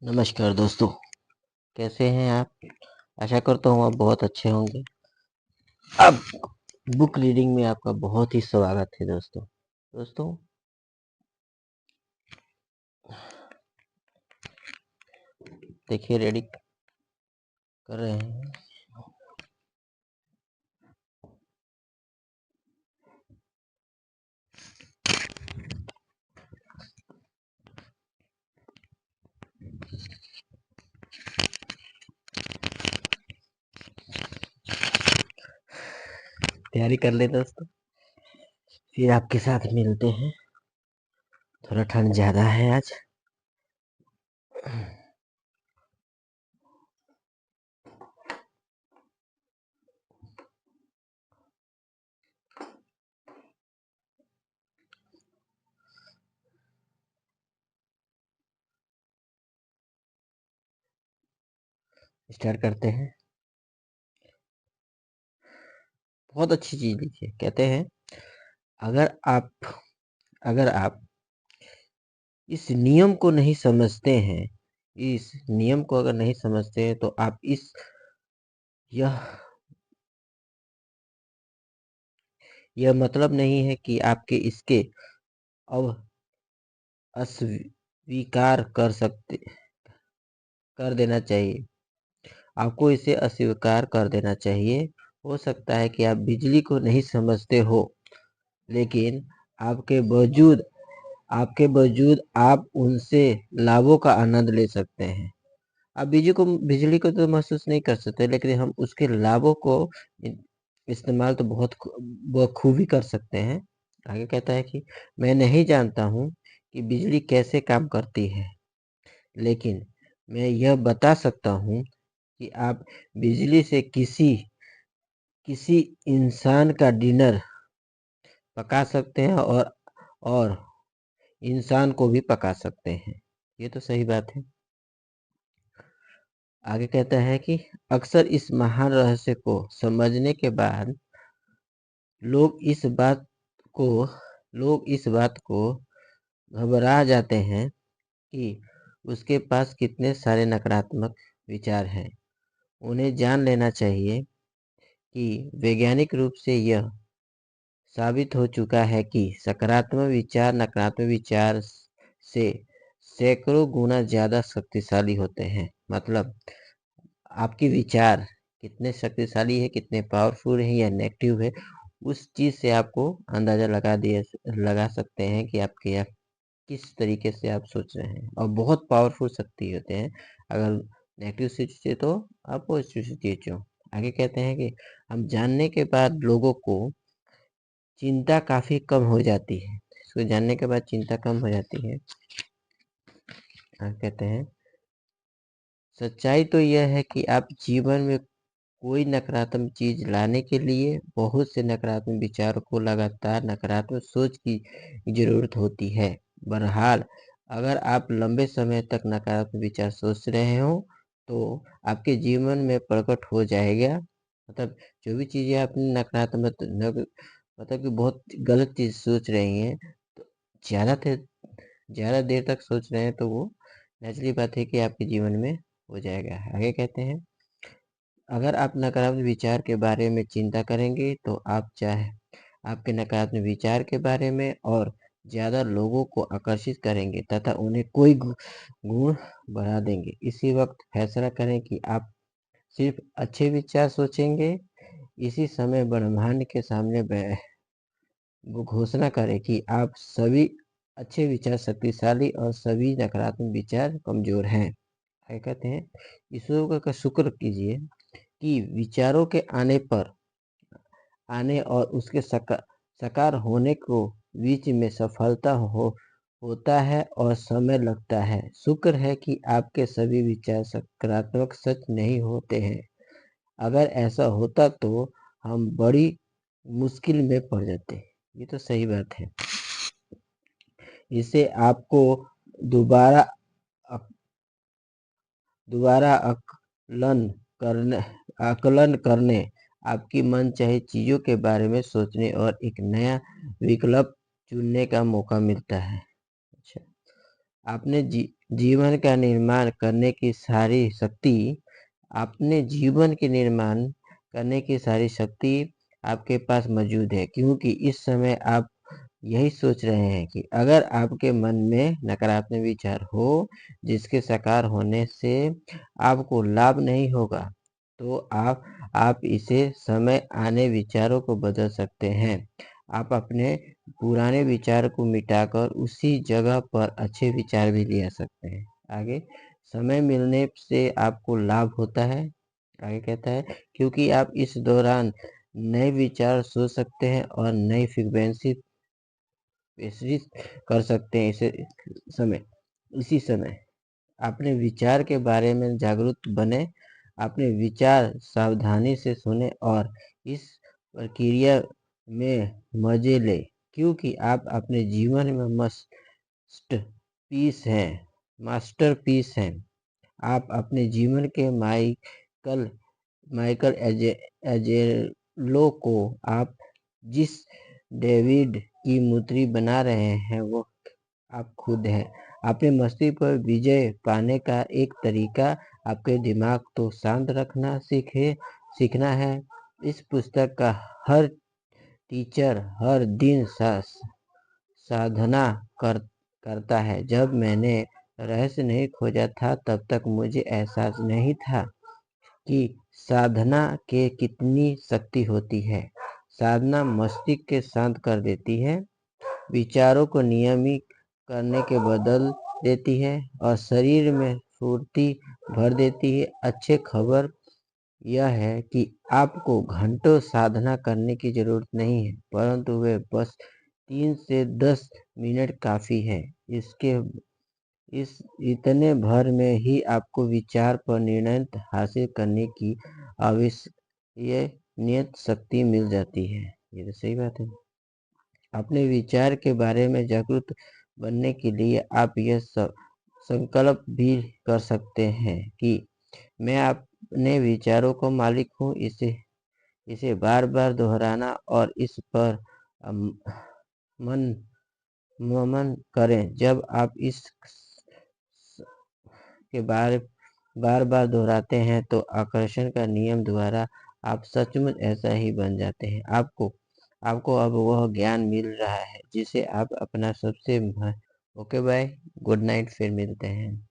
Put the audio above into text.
नमस्कार दोस्तों, कैसे हैं आप? आशा करता हूँ आप बहुत अच्छे होंगे। अब बुक रीडिंग में आपका बहुत ही स्वागत है दोस्तों। देखिए, रेडी कर रहे हैं। तैयारी कर ले दोस्तों, फिर आपके साथ मिलते हैं। थोड़ा ठंड ज़्यादा है आज। स्टार्ट करते हैं। बहुत अच्छी चीज़ लिखी है। कहते हैं, अगर आप अगर आप इस नियम को नहीं समझते हैं, इस नियम को अगर नहीं समझते हैं, तो आप यह यह मतलब नहीं है कि आपके इसके अब अस्वीकार कर देना चाहिए। आपको इसे अस्वीकार कर देना चाहिए। हो सकता है कि आप बिजली को नहीं समझते हो, लेकिन आपके बावजूद आप उनसे लाभों का आनंद ले सकते हैं। आप बिजली को तो महसूस नहीं कर सकते, लेकिन हम उसके लाभों को इस्तेमाल तो बहुत बखूबी कर सकते हैं। आगे कहता है कि मैं नहीं जानता हूँ कि बिजली कैसे काम करती है, लेकिन मैं यह बता सकता हूँ कि आप बिजली से किसी इंसान का डिनर पका सकते हैं और इंसान को भी पका सकते हैं। ये तो सही बात है। आगे कहता है कि अक्सर इस महान रहस्य को समझने के बाद लोग को लोग इस बात को घबरा जाते हैं कि उसके पास कितने सारे नकारात्मक विचार हैं। उन्हें जान लेना चाहिए कि वैज्ञानिक रूप से यह साबित हो चुका है कि सकारात्मक विचार नकारात्मक विचार से सैकड़ों गुना ज़्यादा शक्तिशाली होते हैं। मतलब आपके विचार कितने शक्तिशाली है, कितने पावरफुल है या नेगेटिव है, उस चीज़ से आपको अंदाज़ा लगा सकते हैं कि आपके किस तरीके से आप सोच रहे हैं। और बहुत पावरफुल शक्ति होते हैं। अगर नेगेटिव सोचिए तो आप पॉजिटिव सोचिए। आगे कहते हैं कि हम जानने के बाद लोगों को चिंता काफ़ी कम हो जाती है। इसको जानने के बाद चिंता कम हो जाती है। आगे कहते हैं, सच्चाई तो यह है कि आप जीवन में कोई नकारात्मक चीज़ लाने के लिए बहुत से नकारात्मक विचारों को लगातार नकारात्मक सोच की ज़रूरत होती है। बहरहाल, अगर आप लंबे समय तक नकारात्मक विचार सोच रहे हो, तो आपके जीवन में प्रकट हो जाएगा। मतलब जो भी चीज़ें आपने मतलब कि बहुत गलत चीज़ सोच रही हैं, तो ज़्यादा देर तक सोच रहे हैं, तो वो नेचुरली बात है कि आपके जीवन में हो जाएगा। आगे कहते हैं, अगर आप नकारात्मक विचार के बारे में चिंता करेंगे, तो आपके नकारात्मक विचार के बारे में और ज़्यादा लोगों को आकर्षित करेंगे तथा उन्हें कोई गुण बढ़ा देंगे। इसी वक्त फैसला करें कि आप सिर्फ अच्छे विचार सोचेंगे। इसी समय ब्रह्मांड के सामने वो घोषणा करें कि आप सभी अच्छे विचार शक्तिशाली और सभी नकारात्मक विचार कमजोर हैं। क्या कहते हैं, ईश्वर का शुक्र कीजिए कि विचारों के आने और उसके साकार होने को बीच में सफलता होता है और समय लगता है। शुक्र है कि आपके सभी विचार सकारात्मक सच नहीं होते हैं। अगर ऐसा होता तो हम बड़ी मुश्किल में पड़ जाते। ये तो सही बात है। इसे आपको दोबारा दोबारा आकलन करने, आपकी मनचाही चीज़ों के बारे में सोचने और एक नया विकल्प चुनने का मौका मिलता है। अच्छा, अपने जीवन का निर्माण करने की सारी शक्ति अपने जीवन के निर्माण करने की सारी शक्ति आपके पास मौजूद है, क्योंकि इस समय आप यही सोच रहे हैं कि अगर आपके मन में नकारात्मक विचार हो जिसके साकार होने से आपको लाभ नहीं होगा, तो आप इसे समय आने विचारों को बदल सकते हैं। आप अपने पुराने विचार को मिटाकर उसी जगह पर अच्छे विचार भी ले आ सकते हैं। आगे, समय मिलने से आपको लाभ होता है। आगे कहता है, क्योंकि आप इस दौरान नए विचार सोच सकते हैं और नई फ्रीक्वेंसी पेश कर सकते हैं। इसी समय अपने विचार के बारे में जागरूक बने, अपने विचार सावधानी से सुने और इस प्रक्रिया में मजे ले, क्योंकि आप अपने जीवन में मास्टरपीस हैं। आप अपने जीवन के माइकल एंजेलो को आप जिस डेविड की मूर्ति बना रहे हैं वो आप खुद हैं। अपने मस्तिष्क पर विजय पाने का एक तरीका आपके दिमाग को शांत रखना सीखना है। इस पुस्तक का हर टीचर हर दिन साधना करता है। जब मैंने रहस्य नहीं खोजा था तब तक मुझे एहसास नहीं था कि साधना के कितनी शक्ति होती है। साधना मस्तिष्क के शांत कर देती है, विचारों को नियमित करने के बदल देती है और शरीर में फुर्ती भर देती है। अच्छी खबर यह है कि आपको घंटों साधना करने की जरूरत नहीं है, परंतु वे बस 3 से 10 मिनट काफी है। इतने भर में ही आपको विचार पर निर्णय हासिल करने की नियत शक्ति मिल जाती है। ये तो सही बात है। अपने विचार के बारे में जागरूक बनने के लिए आप यह संकल्प भी कर सकते हैं कि मैं अपने विचारों को मालिक हूँ। इसे बार बार दोहराना और इस पर मनन करें। जब आप इस के बार बार दोहराते हैं तो आकर्षण का नियम द्वारा आप सचमुच ऐसा ही बन जाते हैं। आपको अब वह ज्ञान मिल रहा है जिसे आप अपना सबसे ओके बाय, गुड नाइट, फिर मिलते हैं।